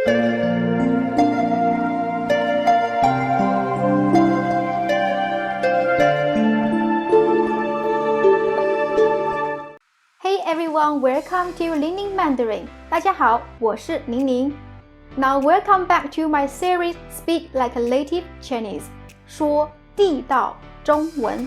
Hey everyone, welcome to LingLing Mandarin. 大家好，我是LingLing。Now welcome back to my series Speak Like a Native Chinese. 说地道中文。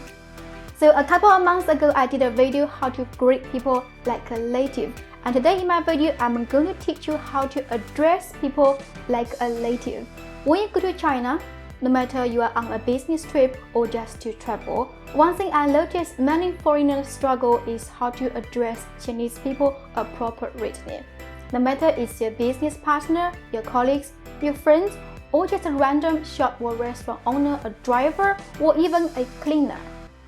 So a couple of months ago, I did a video how to greet people like a native. And today in my video, I'm going to teach you how to address people like a native. When you go to China, no matter you are on a business trip or just to travel, one thing I noticed many foreigners struggle is how to address Chinese people appropriately. No matter it's your business partner, your colleagues, your friends, or just a random shop or restaurant owner, a driver, or even a cleaner.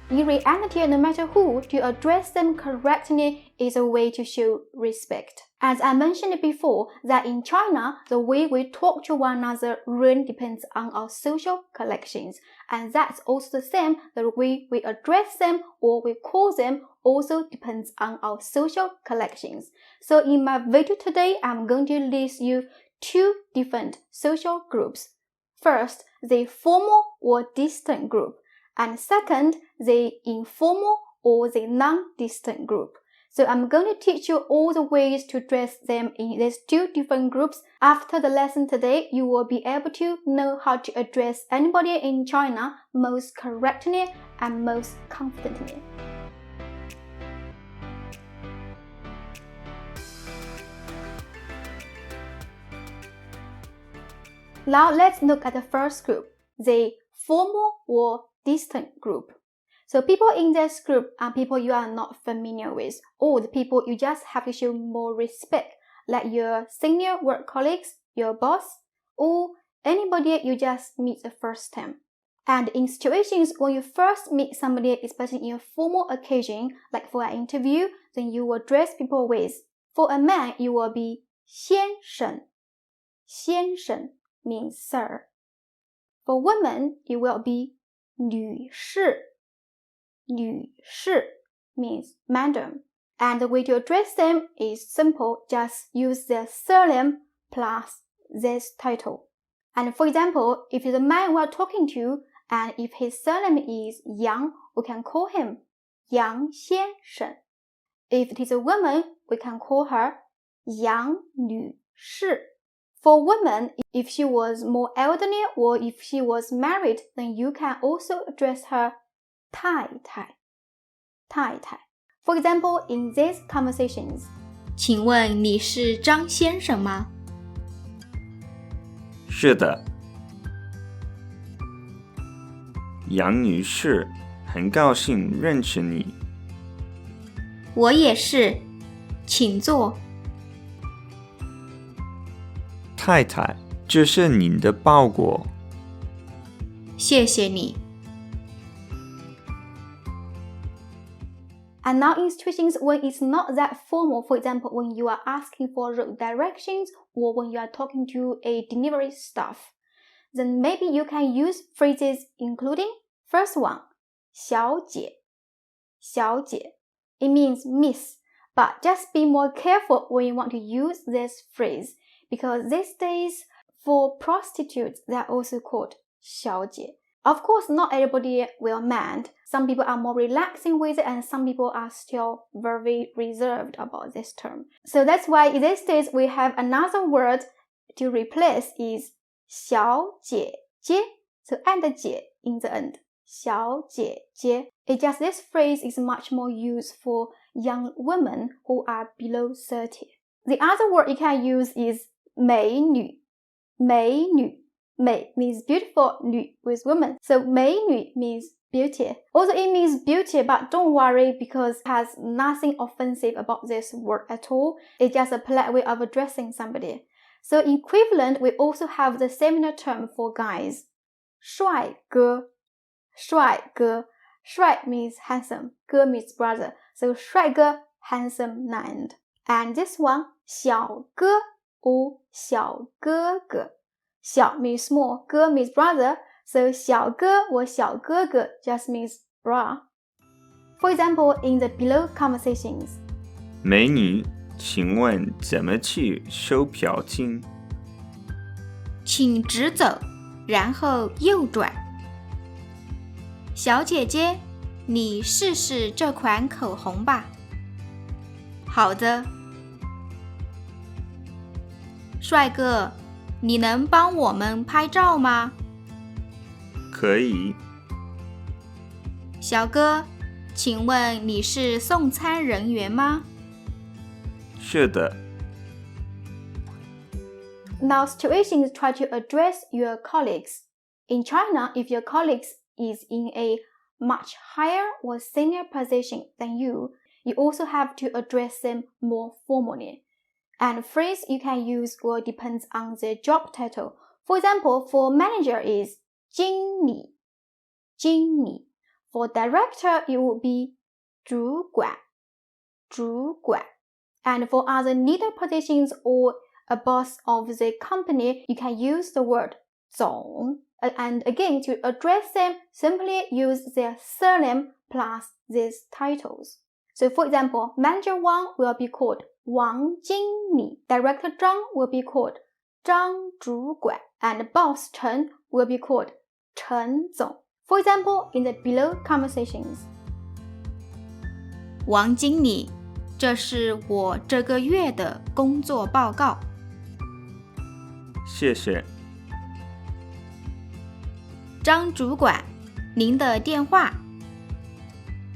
In reality, no matter who, to address them correctly is a way to show respect. As I mentioned before, that in China, the way we talk to one another really depends on our social connections. And that's also the same, the way we address them or we call them also depends on our social connections. So in my video today, I'm going to list you two different social groups. First, the formal or distant group. And second, the informal or the non-distant group. So I'm going to teach you all the ways to address them in these two different groups. After the lesson today, you will be able to know how to address anybody in China most correctly and most confidently. Now let's look at the first group, the formal or distant group. So people in this group are people you are not familiar with, or the people you just have to show more respect, like your senior work colleagues, your boss, or anybody you just meet the first time. And in situations when you first meet somebody, especially in a formal occasion, like for an interview, then you will address people with, for a man, you will be 先生. 先生 means sir. For women, it will be 女士. 女士 means madam. And the way to address them is simple. Just use their surname plus this title. And for example, if it's a man we are talking to, and if his surname is Yang, we can call him 杨先生. If it is a woman, we can call her 杨女士. For women, if she was more elderly or if she was married, then you can also address her 太太. 太太. For example, in these conversations, 请问你是张先生吗？是的。杨女士，很高兴认识你。我也是，请坐。太太，这是您的包裹。谢谢你。And now in situations when it's not that formal, for example, when you are asking for road directions or when you are talking to a delivery staff, then maybe you can use phrases including, first one, 小姐. 小姐. It means miss, but just be more careful when you want to use this phrase, because these days, for prostitutes, they are also called 小姐. Of course, not everybody will mind. Some people are more relaxing with it and some people are still very reserved about this term. So that's why in these days we have another word to replace is 小姐姐. So add the 姐 in the end. 小姐姐. It's just this phrase is much more used for young women who are below 30. The other word you can use is 美女. 美女. 美 means beautiful, 女 with woman. So 美女 means beauty. Also it means beauty, but don't worry because it has nothing offensive about this word at all. It's just a polite way of addressing somebody. So equivalent, we also have the similar term for guys. 帅哥. 帅哥. 帅 means handsome. 哥 means brother. So 帅哥, handsome man. And this one, 小哥 or 小哥哥. 小 means small, 哥 means brother, so 小哥 or 小哥哥 just means bra. For example, in the below conversations, 美女，请问怎么去收表情？请直走，然后右转。小姐姐，你试试这款口红吧。好的。帅哥，你能帮我们拍照吗？可以。小哥，请问你是送餐人员吗？是的。Now situations try to address your colleagues. In China, if your colleagues is in a much higher or senior position than you, you also have to address them more formally. And phrase you can use will depends on the job title. For example, for manager is 经理, 经理. For director, it would be 主管, 主管. And for other leader positions or a boss of the company, you can use the word 总. And again, to address them, simply use their surname plus these titles. So for example, Manager Wang will be called 王经理, Director Zhang will be called 张主管, and Boss Chen will be called 陈总. For example, in the below conversations. 王经理，这是我这个月的工作报告。谢谢。张主管，您的电话。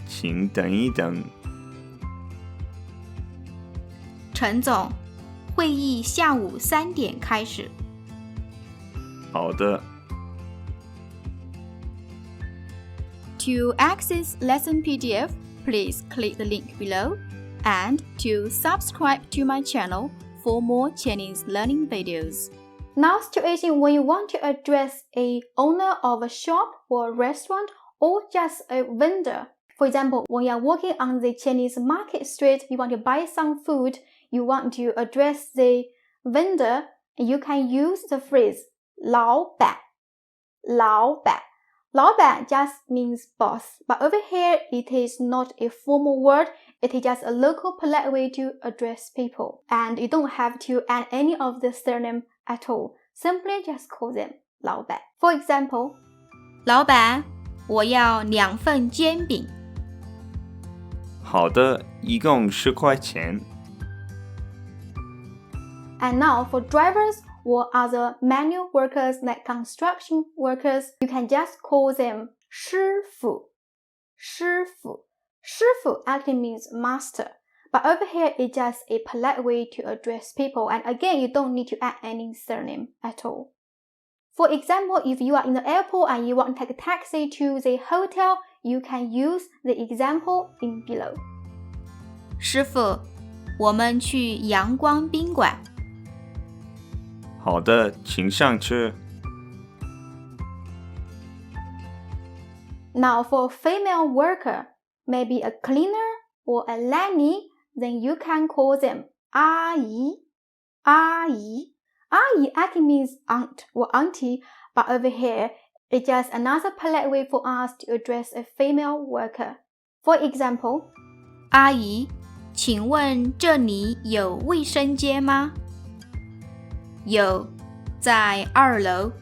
请等一等。陈总，会议下午3点开始。好的。To access lesson PDF, please click the link below. And to subscribe to my channel for more Chinese learning videos. Now situation when you want to address a owner of a shop or restaurant or just a vendor. For example, when you are walking on the Chinese market street, you want to buy some food, you want to address the vendor, you can use the phrase 老板, 老板. 老板 just means boss, but over here it is not a formal word, it is just a local polite way to address people. And you don't have to add any of the surname at all. Simply just call them 老板. For example, 老板，我要2份煎饼。好的，一共10块钱。And now for drivers or other manual workers like construction workers, you can just call them 师傅. 师傅. 师傅 actually means master. But over here, it's just a polite way to address people. And again, you don't need to add any surname at all. For example, if you are in the airport and you want to take a taxi to the hotel, you can use the example in below. 师傅，我们去阳光宾馆。好的，请上车。Now for a female worker, maybe a cleaner or a nanny, then you can call them 阿姨. 阿姨. 阿姨 actually means aunt or auntie, but over here, it's just another polite way for us to address a female worker. For example, 阿姨，请问这里有卫生间吗？有，在2楼。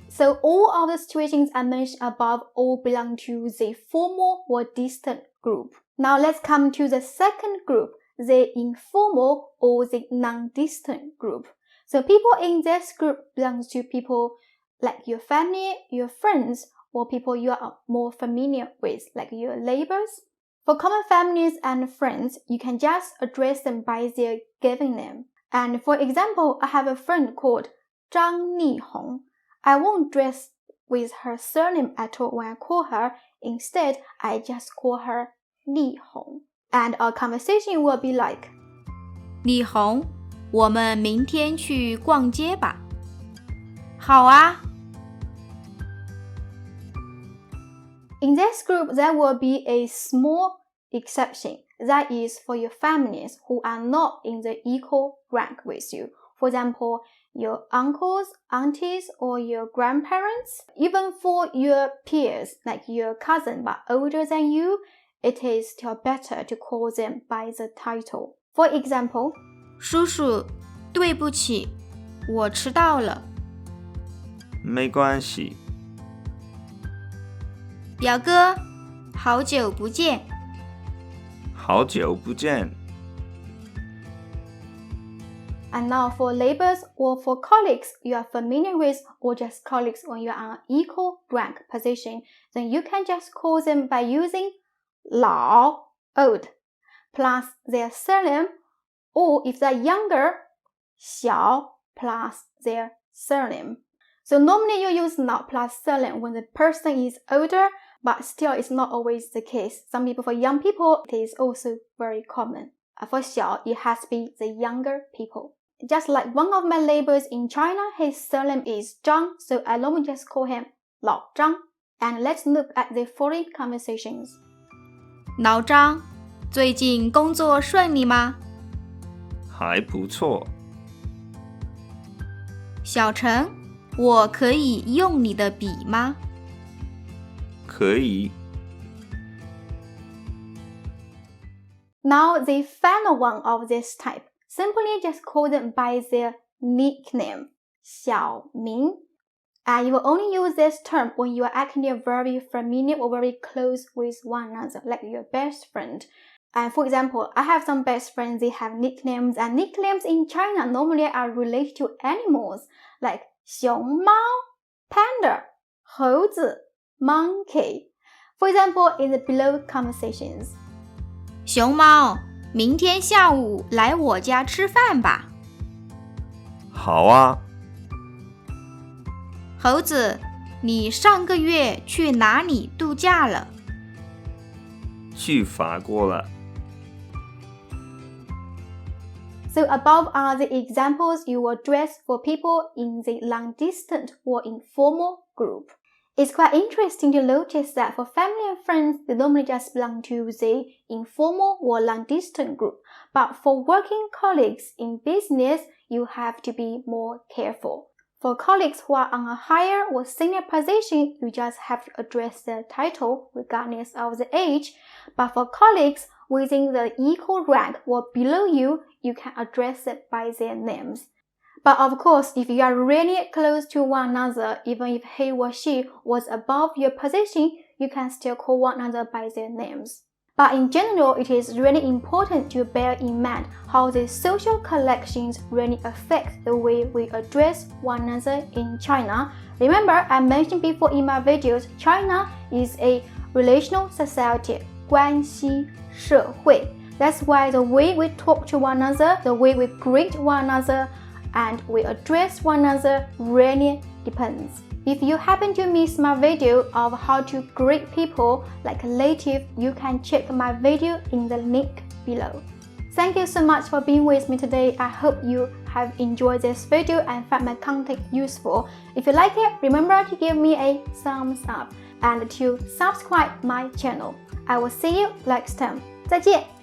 So all of the situations I mentioned above all belong to the formal or distant group. Now let's come to the second group, the informal or the non-distant group. So people in this group belongs to people like your family, your friends, or people you are more familiar with, like your neighbors. For common families and friends, you can just address them by their given name. And for example, I have a friend called 张丽红. I won't address with her surname at all when I call her. Instead, I just call her 丽红. And our conversation will be like, 丽红，我们明天去逛街吧。好啊。In this group, there will be a small exception. That is for your families who are not in the equal rank with you. For example, your uncles, aunties, or your grandparents. Even for your peers, like your cousin but older than you, it is still better to call them by the title. For example, 叔叔，对不起，我迟到了。没关系。表哥，好久不见。好久不见。And now for neighbors or for colleagues you are familiar with, or just colleagues when you are on an equal rank position, then you can just call them by using 老 old plus their surname, or if they're younger, 小 plus their surname. So normally you use 老 plus surname when the person is older, but still it's not always the case. Some people, for young people, it is also very common. For 小, it has to be the younger people. Just like one of my neighbors in China, his surname is Zhang, so I normally just call him 老张. And let's look at the following conversations. 老张，最近工作顺利吗？还不错。小陈，我可以用你的笔吗？可以。Now the final one of this type, simply just call them by their nickname, 小明. And you will only use this term when you are actually very familiar or very close with one another, like your best friend. And for example, I have some best friends, they have nicknames, and nicknames in China normally are related to animals, like 熊猫, panda, 猴子, monkey. For example, in the below conversations. 熊猫，明天下午来我家吃饭吧。好啊。猴子，你上个月去哪里度假了？去法国了。So above are the examples you will address for people in the long-distance or informal group. It's quite interesting to notice that for family and friends, they normally just belong to the informal or long-distance group. But for working colleagues in business, you have to be more careful. For colleagues who are on a higher or senior position, you just have to address their title regardless of the age. But for colleagues within the equal rank or below you, you can address it by their names. But of course, if you are really close to one another, even if he or she was above your position, you can still call one another by their names. But in general, it is really important to bear in mind how the social collections really affect the way we address one another in China. Remember, I mentioned before in my videos, China is a relational society, 关系社会. That's why the way we talk to one another, the way we greet one another, and we address one another really depends. If you happen to miss my video of how to greet people like a native, you can check my video in the link below. Thank you so much for being with me today. I hope you have enjoyed this video and found my content useful. If you like it, remember to give me a thumbs up and to subscribe my channel. I will see you next time. 再见。